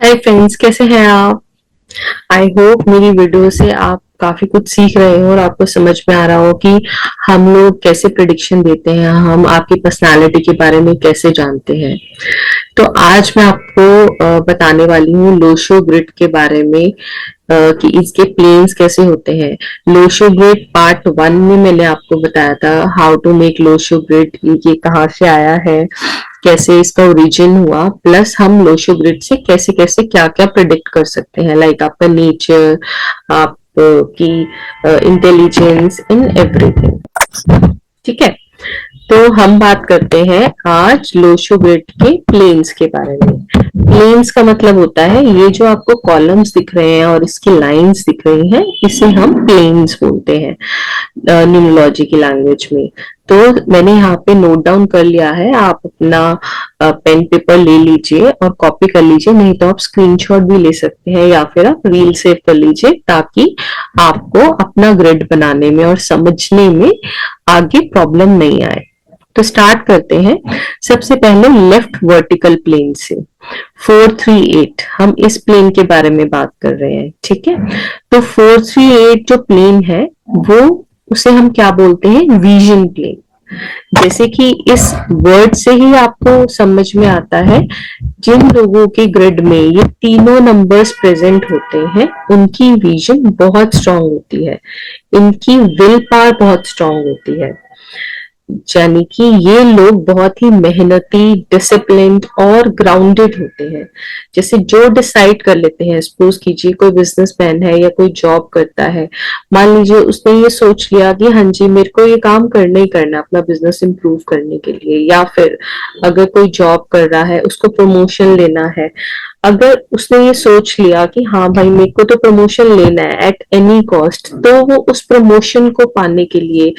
Hi friends, कैसे हैं आप? आई होप मेरी वीडियो से आप काफी कुछ सीख रहे हो और आपको समझ में आ रहा हो कि हम लोग कैसे प्रिडिक्शन देते हैं, हम आपकी पर्सनालिटी के बारे में कैसे जानते हैं। तो आज मैं आपको बताने वाली हूँ लोशो ग्रिड के बारे में, कि इसके प्लेन्स कैसे होते हैं। लोशो ग्रिड पार्ट 1 में मैंने आपको बताया था how to make Lo Shu grid, ये कहाँ से आया है, कैसे इसका ओरिजिन हुआ, प्लस हम लोशो ग्रिड से कैसे कैसे क्या क्या प्रिडिक्ट कर सकते हैं, लाइक आपका नेचर, आपकी इंटेलिजेंस इन एवरीथिंग। ठीक है, तो हम बात करते हैं आज लोशो ग्रिड के प्लेन्स के बारे में। प्लेन्स का मतलब होता है ये जो आपको कॉलम्स दिख रहे हैं और इसकी लाइंस दिख रही हैं, इसे हम प्लेन्स बोलते हैं न्यूमरोलॉजी की लैंग्वेज में। तो मैंने यहाँ पे नोट डाउन कर लिया है, आप अपना पेन पेपर ले लीजिए और कॉपी कर लीजिए, नहीं तो आप स्क्रीनशॉट भी ले सकते हैं या फिर आप रील सेव कर लीजिए, ताकि आपको अपना ग्रिड बनाने में और समझने में आगे प्रॉब्लम नहीं आए। तो स्टार्ट करते हैं। सबसे पहले लेफ्ट वर्टिकल प्लेन से 438, हम इस प्लेन के बारे में बात कर रहे हैं। ठीक है, तो 438 जो प्लेन है वो उसे हम क्या बोलते हैं, विजन प्लेन। जैसे कि इस वर्ड से ही आपको समझ में आता है, जिन लोगों के ग्रिड में ये तीनों नंबर्स प्रेजेंट होते हैं उनकी विजन बहुत स्ट्रांग होती है, इनकी विल पावर बहुत स्ट्रांग होती है। यानी कि ये लोग बहुत ही मेहनती, डिसिप्लिन्ड और ग्राउंडेड होते हैं। जैसे जो डिसाइड कर लेते हैं, सपोज कीजिए कोई बिजनेसमैन है या कोई जॉब करता है, मान लीजिए उसने ये सोच लिया कि हाँ जी मेरे को ये काम करना ही करना है अपना बिजनेस इंप्रूव करने के लिए, या फिर अगर कोई जॉब कर रहा है उसको प्रमोशन लेना है, अगर उसने ये सोच लिया कि हाँ भाई मेरे को तो प्रमोशन लेना है एट एनी कॉस्ट, तो वो उस प्रमोशन को पाने के लिए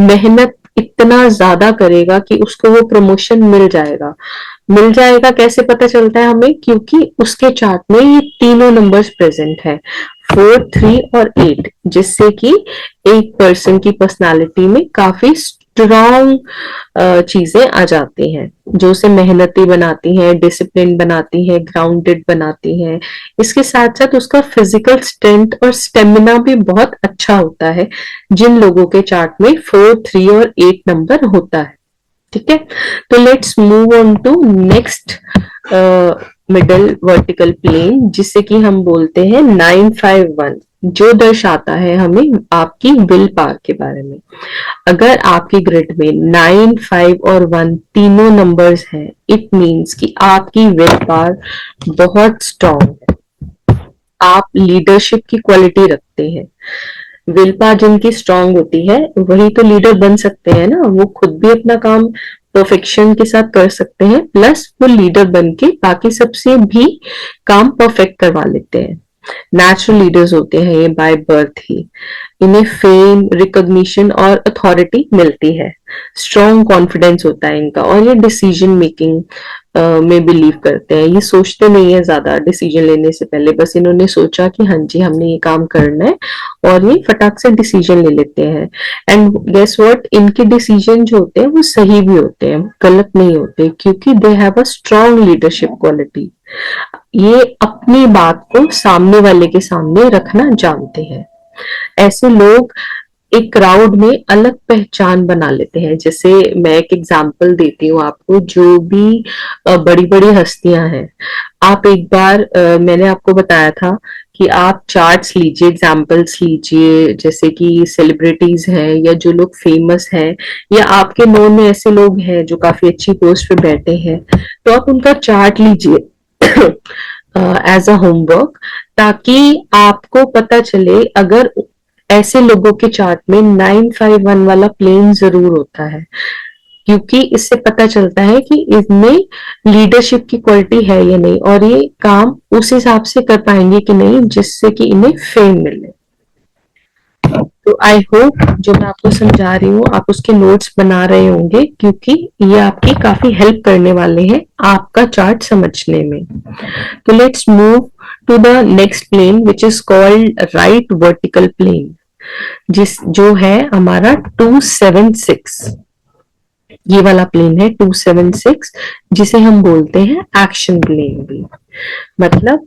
मेहनत इतना ज्यादा करेगा कि उसको वो प्रमोशन मिल जाएगा। मिल जाएगा कैसे पता चलता है हमें, क्योंकि उसके चार्ट में ये तीनों नंबर्स प्रेजेंट है, 4, 3 और 8, जिससे कि एक पर्सन की पर्सनालिटी में काफी स्ट्रॉन्ग चीजें आ जाती हैं, जो उसे मेहनती बनाती हैं, डिसिप्लिन बनाती हैं, ग्राउंडेड बनाती हैं। इसके साथ साथ उसका फिजिकल स्ट्रेंथ और स्टेमिना भी बहुत अच्छा होता है, जिन लोगों के चार्ट में 4, 3 और 8 नंबर होता है। ठीक है, तो let's move on to next middle vertical plane, जिसे कि हम बोलते हैं 951, जो दर्शाता है हमें आपकी विल पावर के बारे में। अगर आपकी ग्रिड में 9, 5 और 1 तीनों नंबर्स हैं, इट मींस कि आपकी विल पावर बहुत स्ट्रांग है, आप लीडरशिप की क्वालिटी रखते हैं। विल पावर जिनकी स्ट्रांग होती है वही तो लीडर बन सकते हैं ना, वो खुद भी अपना काम परफेक्शन के साथ कर सकते हैं, प्लस वो लीडर बन के बाकी सबसे भी काम परफेक्ट करवा लेते हैं। नेचुरल लीडर्स होते हैं ये बाय बर्थ ही, इन्हें फेम, रिकॉग्निशन और अथॉरिटी मिलती है। स्ट्रॉन्ग कॉन्फिडेंस होता है इनका, और ये डिसीजन मेकिंग में बिलीव करते हैं। ये सोचते नहीं है ज्यादा डिसीजन लेने से पहले, बस इन्होंने सोचा कि हाँ जी हमने ये काम करना है, और ये फटाक से डिसीजन ले लेते हैं। एंड गेस व्हाट, इनके डिसीजन जो होते हैं वो सही भी होते हैं, गलत नहीं होते, क्योंकि they have a strong leadership quality. ये अपनी बात को सामने वाले के सामने रखना जानते हैं। ऐसे लोग एक क्राउड में अलग पहचान बना लेते हैं। जैसे मैं एक एग्जांपल देती हूँ आपको, जो भी बड़ी बड़ी हस्तियां हैं, आप एक बार मैंने आपको बताया था कि आप चार्ट्स लीजिए, एग्जांपल्स लीजिए, जैसे कि सेलिब्रिटीज हैं या जो लोग फेमस हैं, या आपके नोन में ऐसे लोग हैं जो काफी अच्छी पोस्ट पे बैठे हैं, तो आप उनका चार्ट लीजिए एज अ होमवर्क, ताकि आपको पता चले अगर ऐसे लोगों के चार्ट में 951 वाला प्लेन जरूर होता है, क्योंकि इससे पता चलता है कि इसमें लीडरशिप की क्वालिटी है या नहीं, और ये काम उस हिसाब से कर पाएंगे कि नहीं जिससे कि इन्हें फेम मिले। तो आई होप जो मैं आपको समझा रही हूँ आप उसके नोट्स बना रहे होंगे, क्योंकि ये आपकी काफी हेल्प करने वाले हैं आपका चार्ट समझने में। तो let's move to the next plane which is called right vertical plane, जो है हमारा 276। ये वाला प्लेन है 276, जिसे हम बोलते हैं एक्शन प्लेन भी। मतलब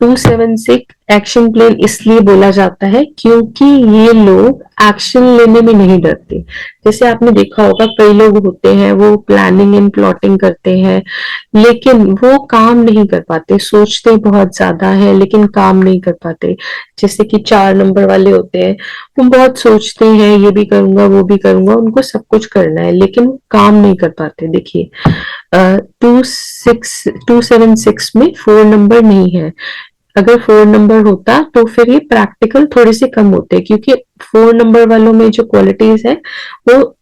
276 एक्शन प्लान इसलिए बोला जाता है क्योंकि ये लोग एक्शन लेने में नहीं डरते। जैसे आपने देखा होगा कई लोग होते हैं वो प्लानिंग एंड प्लॉटिंग करते हैं लेकिन वो काम नहीं कर पाते, सोचते बहुत ज्यादा है लेकिन काम नहीं कर पाते। जैसे कि 4 नंबर वाले होते हैं, वो बहुत सोचते हैं ये भी करूंगा वो भी करूंगा, उनको सब कुछ करना है लेकिन वो काम नहीं कर पाते। देखिए 276 में 4 नंबर नहीं है। अगर 4 नंबर होता तो फिर ये प्रैक्टिकल थोड़े से कम होते क्योंकि 4 नंबर वालों में जो क्वालिटीज है वो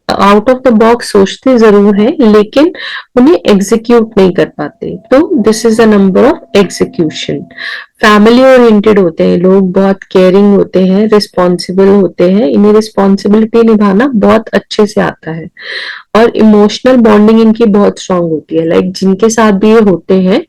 आउट ऑफ द बॉक्स सोचते जरूर है लेकिन उन्हें एग्जीक्यूट नहीं कर पाते। तो this is a number of execution. Family oriented होते हैं लोग, बहुत केयरिंग होते हैं, रिस्पॉन्सिबल होते हैं, इन्हें रिस्पॉन्सिबिलिटी निभाना बहुत अच्छे से आता है और इमोशनल बॉन्डिंग इनकी बहुत स्ट्रांग होती है। लाइक जिनके साथ भी ये होते हैं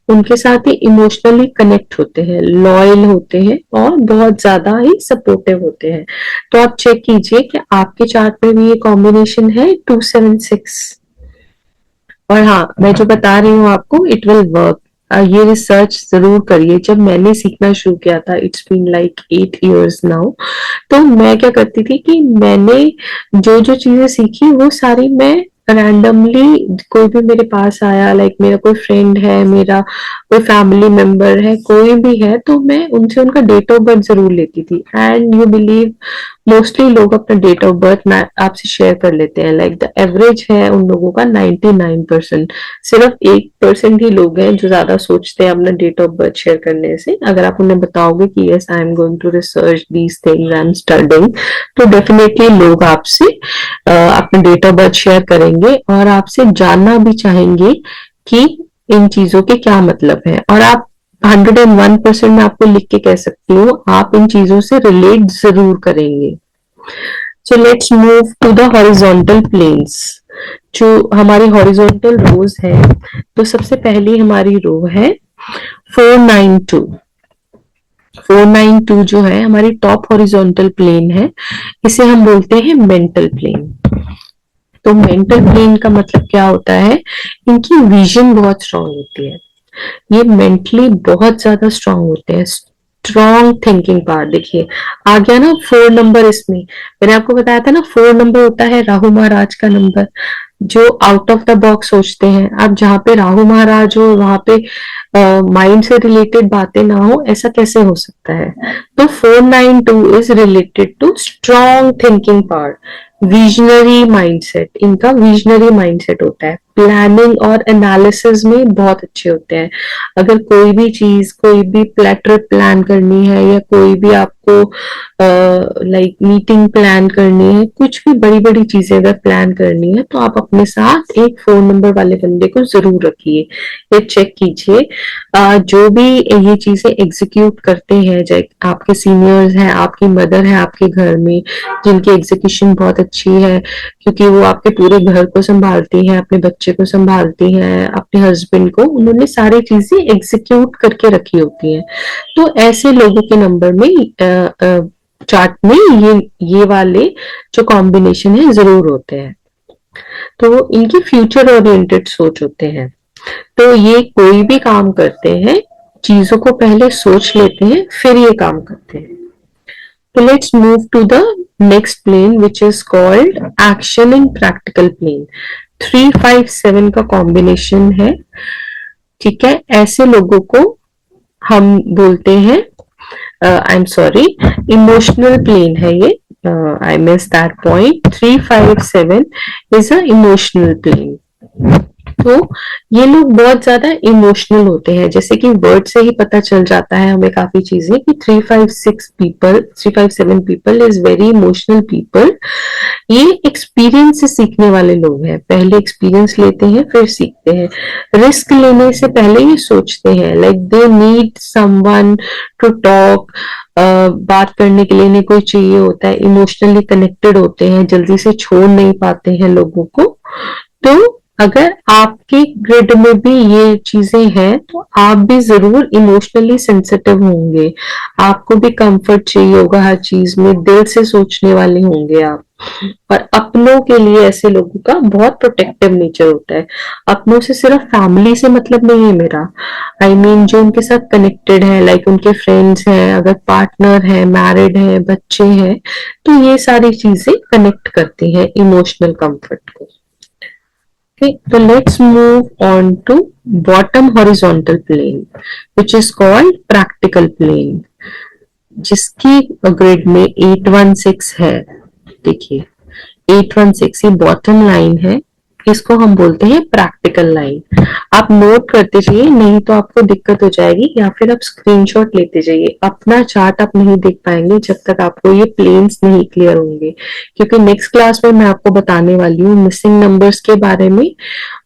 उनके साथ ही इमोशनली कनेक्ट होते हैं, लॉयल होते हैं और बहुत ज्यादा ही सपोर्टिव होते हैं। तो आप चेक कीजिए कि आपके चार्ट में भी ये कॉम्बिनेशन है 276। और हाँ, मैं जो बता रही हूँ आपको इट विल वर्क। ये रिसर्च जरूर करिए। जब मैंने सीखना शुरू किया था, it's been like 8 years now, तो मैं क्या करती थी कि मैंने जो जो चीजें सीखी वो सारी मैं रैंडमली, कोई भी मेरे पास आया, लाइक मेरा कोई फ्रेंड है, मेरा कोई फैमिली मेंबर है, कोई भी है, तो मैं उनसे उनका डेट ऑफ बर्थ जरूर लेती थी। एंड यू बिलीव मोस्टली लोग अपना डेट ऑफ बर्थ आपसे शेयर कर लेते हैं। लाइक द एवरेज है उन लोगों का 99%। सिर्फ 1% ही लोग हैं जो ज्यादा सोचते हैं अपना डेट ऑफ बर्थ शेयर करने से। अगर आप उन्हें बताओगे कि yes I am going to research these things, I am studying, तो डेफिनेटली लोग आपसे अपना डेट ऑफ बर्थ शेयर करेंगे और आपसे जानना भी चाहेंगे कि इन चीजों के क्या मतलब है। और आप 101% मैं आपको लिख के कह सकती हूँ आप इन चीजों से रिलेट जरूर करेंगे। So let's move to the horizontal planes. जो हमारी हॉरिजॉन्टल रोज है, तो सबसे पहली हमारी रो है 492। 492 जो है हमारी टॉप हॉरिजॉन्टल प्लेन है, इसे हम बोलते हैं मेंटल प्लेन। तो मेंटल प्लेन का मतलब क्या होता है, इनकी विजन बहुत स्ट्रांग होती है, ये मेंटली बहुत ज्यादा स्ट्रांग होते हैं। Strong thinking power. देखिए आ गया ना 4 नंबर इसमें, मैंने आपको बताया था ना 4 नंबर होता है राहु महाराज का नंबर, जो आउट ऑफ द बॉक्स सोचते हैं। अब जहाँ पे राहु महाराज हो वहां पे माइंड से रिलेटेड बातें ना हो, ऐसा कैसे हो सकता है। तो 492 is related to strong thinking power, visionary mindset. इनका विजनरी माइंडसेट होता है, प्लानिंग और एनालिसिस में बहुत अच्छे होते हैं। अगर कोई भी चीज, कोई भी ट्रिप प्लान करनी है या कोई भी आपको लाइक मीटिंग प्लान करनी है, कुछ भी बड़ी बड़ी चीजें अगर प्लान करनी है, तो आप अपने साथ एक 4 नंबर वाले बंदे को जरूर रखिए। ये चेक कीजिए जो भी ये चीजें एग्जीक्यूट करते हैं, चाहे आपके सीनियर्स हैं, आपकी मदर है आपके घर में जिनकी एग्जीक्यूशन बहुत अच्छी है, क्योंकि वो आपके पूरे घर को संभालती हैं, अपने बच्चे को संभालती हैं, अपने हस्बैंड को, उन्होंने सारी चीजें एग्जीक्यूट करके रखी होती हैं। तो ऐसे लोगों के नंबर में चार्ट में ये वाले जो कॉम्बिनेशन है जरूर होते हैं। तो इनकी फ्यूचर ओरिएंटेड सोच होते हैं। तो ये कोई भी काम करते हैं, चीजों को पहले सोच लेते हैं फिर ये काम करते हैं। तो let's move to the next plane which is called action in practical plane. 357 का कॉम्बिनेशन है। ठीक है, ऐसे लोगों को हम बोलते हैं, I am sorry, emotional plane है ये, I miss that point. 357 is a emotional plane. तो ये लोग बहुत ज्यादा इमोशनल होते हैं, जैसे कि वर्ड से ही पता चल जाता है हमें काफी चीजें कि 357 people is very emotional people. ये एक्सपीरियंस से सीखने वाले लोग हैं, पहले एक्सपीरियंस लेते हैं फिर सीखते हैं। रिस्क लेने से पहले ये सोचते हैं, like they need someone to talk, बात करने के लिए इन्हें कोई चाहिए होता है, इमोशनली कनेक्टेड होते हैं, जल्दी से छोड़ नहीं पाते हैं लोगों को। तो अगर आपके ग्रिड में भी ये चीजें हैं तो आप भी जरूर इमोशनली सेंसिटिव होंगे, आपको भी कंफर्ट चाहिए होगा हर चीज में, दिल से सोचने वाले होंगे आप। और अपनों के लिए ऐसे लोगों का बहुत प्रोटेक्टिव नेचर होता है। अपनों से सिर्फ फैमिली से मतलब नहीं है मेरा, आई मीन जो उनके साथ कनेक्टेड है, लाइक उनके फ्रेंड्स हैं, अगर पार्टनर है, मैरिड है, बच्चे हैं, तो ये सारी चीजें कनेक्ट करती हैं इमोशनल कंफर्ट को। Okay, so let's move on to bottom horizontal plane, which is called practical plane, जिसकी ग्रिड में 816 है। देखिए 816 ये बॉटम लाइन है, इसको हम बोलते हैं प्रैक्टिकल लाइन। आप नोट करते जाइए, नहीं तो आपको दिक्कत हो जाएगी, या फिर आप स्क्रीनशॉट लेते जाइए। अपना चार्ट आप नहीं देख पाएंगे जब तक आपको ये प्लेन्स नहीं क्लियर होंगे, क्योंकि नेक्स्ट क्लास में मैं आपको बताने वाली हूँ मिसिंग नंबर्स के बारे में,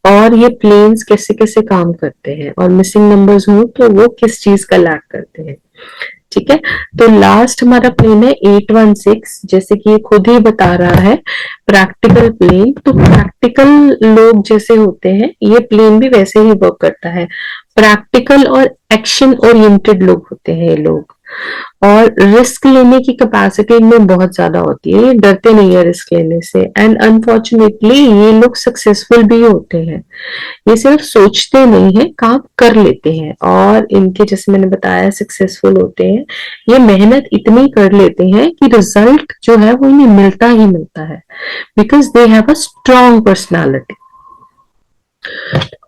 और ये प्लेन्स कैसे कैसे काम करते हैं, और मिसिंग नंबर्स हो तो वो किस चीज का लैक करते हैं। ठीक है, तो लास्ट हमारा प्लेन है 816, जैसे कि ये खुद ही बता रहा है प्रैक्टिकल प्लेन। तो प्रैक्टिकल लोग जैसे होते हैं, ये प्लेन भी वैसे ही वर्क करता है। प्रैक्टिकल और एक्शन ओरिएंटेड लोग होते हैं ये लोग, और रिस्क लेने की कैपेसिटी इनमें बहुत ज्यादा होती है, ये डरते नहीं है रिस्क लेने से, एंड अनफॉर्चुनेटली ये लोग सक्सेसफुल भी होते हैं। ये सिर्फ सोचते नहीं है, काम कर लेते हैं, और इनके जैसे मैंने बताया सक्सेसफुल होते हैं, ये मेहनत इतनी कर लेते हैं कि रिजल्ट जो है वो इन्हें मिलता ही मिलता है, because they have a strong personality.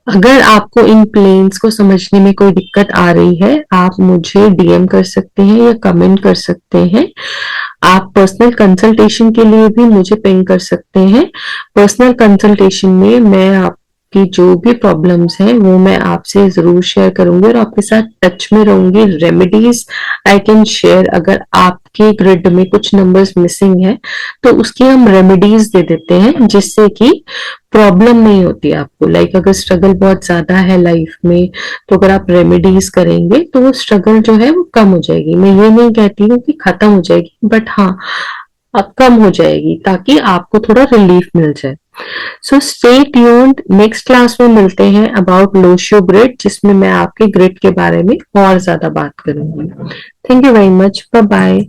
अगर आपको इन प्लेन्स को समझने में कोई दिक्कत आ रही है, आप मुझे डीएम कर सकते हैं या कमेंट कर सकते हैं। आप पर्सनल कंसल्टेशन के लिए भी मुझे पिंग कर सकते हैं। पर्सनल कंसल्टेशन में मैं आपकी जो भी प्रॉब्लम्स हैं वो मैं आपसे जरूर शेयर करूंगी, और आपके साथ टच में रहूंगी। रेमेडीज आई कैन शेयर, अगर आपके ग्रिड में कुछ नंबर्स मिसिंग है तो उसकी हम रेमेडीज दे देते हैं, जिससे कि प्रॉब्लम नहीं होती आपको। लाइक अगर स्ट्रगल बहुत ज्यादा है लाइफ में, तो अगर आप रेमेडीज करेंगे तो वो स्ट्रगल जो है वो कम हो जाएगी। मैं ये नहीं कहती हूँ कि खत्म हो जाएगी, बट हाँ अब कम हो जाएगी, ताकि आपको थोड़ा रिलीफ मिल जाए। So stay tuned, next class में मिलते हैं अबाउट लो शो ग्रिड, जिसमें मैं आपके ग्रिड के बारे में और ज्यादा बात करूंगी। Thank you very much, bye bye.